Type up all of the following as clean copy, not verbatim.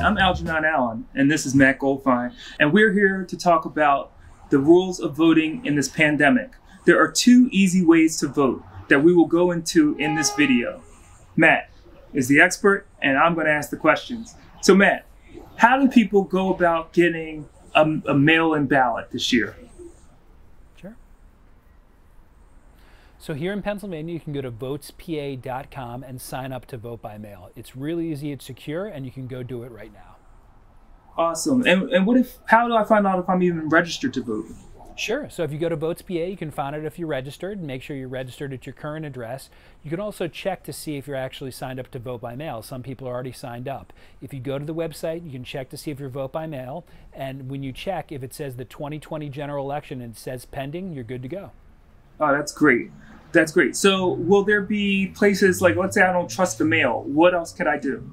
I'm Algernon Allen, and this is Matt Goldfine, and we're here to talk about the rules of voting in this pandemic. There are two easy ways to vote that we will go into in this video. Matt is the expert, and I'm going to ask the questions. So Matt, how do people go about getting a mail-in ballot this year? Sure. So here in Pennsylvania, you can go to votespa.com and sign up to vote by mail. It's really easy, it's secure, and you can go do it right now. Awesome. And how do I find out if I'm even registered to vote? Sure. So if you go to Votes PA, you can find out if you're registered. Make sure you're registered at your current address. You can also check to see if you're actually signed up to vote by mail. Some people are already signed up. If you go to the website, you can check to see if you're vote by mail. And when you check, if it says the 2020 general election and it says pending, you're good to go. Oh, that's great. That's great. So will there be places like, let's say I don't trust the mail. What else could I do?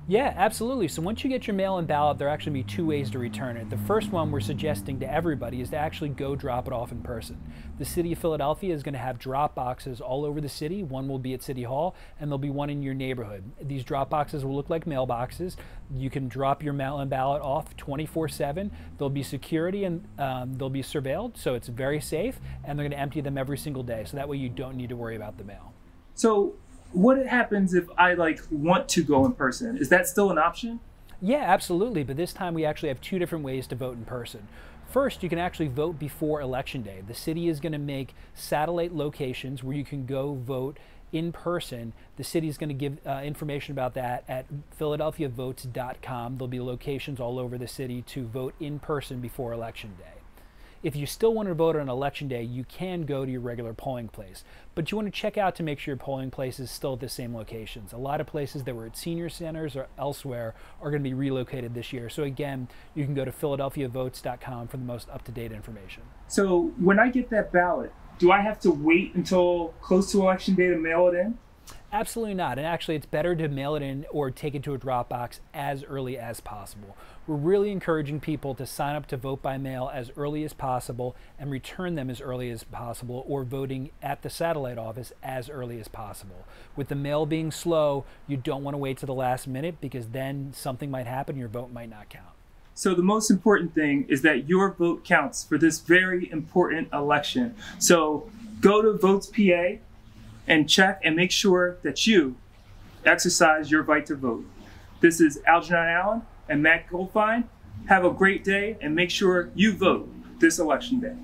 Yeah, absolutely. So once you get your mail-in ballot, there actually be two ways to return it. The first one we're suggesting to everybody is to actually go drop it off in person. The city of Philadelphia is going to have drop boxes all over the city. One will be at City Hall, and there'll be one in your neighborhood. These drop boxes will look like mailboxes. You can drop your mail-in ballot off 24/7. There'll be security and they'll be surveilled, so it's very safe, and they're going to empty them every single day, so that way you don't need to worry about the mail. So what happens if I want to go in person? Is that still an option? Yeah, absolutely. But this time we actually have two different ways to vote in person. First, you can actually vote before Election Day. The city is going to make satellite locations where you can go vote in person. The city is going to give information about that at philadelphiavotes.com. There'll be locations all over the city to vote in person before Election Day. If you still want to vote on Election Day, you can go to your regular polling place, but you want to check out to make sure your polling place is still at the same locations. A lot of places that were at senior centers or elsewhere are going to be relocated this year. So again, you can go to philadelphiavotes.com for the most up-to-date information. So when I get that ballot, do I have to wait until close to Election Day to mail it in? Absolutely not. And actually, it's better to mail it in or take it to a drop box as early as possible. We're really encouraging people to sign up to vote by mail as early as possible and return them as early as possible, or voting at the satellite office as early as possible. With the mail being slow, you don't want to wait to the last minute, because then something might happen, your vote might not count. So the most important thing is that your vote counts for this very important election. So go to Votes PA and check and make sure that you exercise your right to vote. This is Algernon Allen and Matt Goldfine. Have a great day, and make sure you vote this Election Day.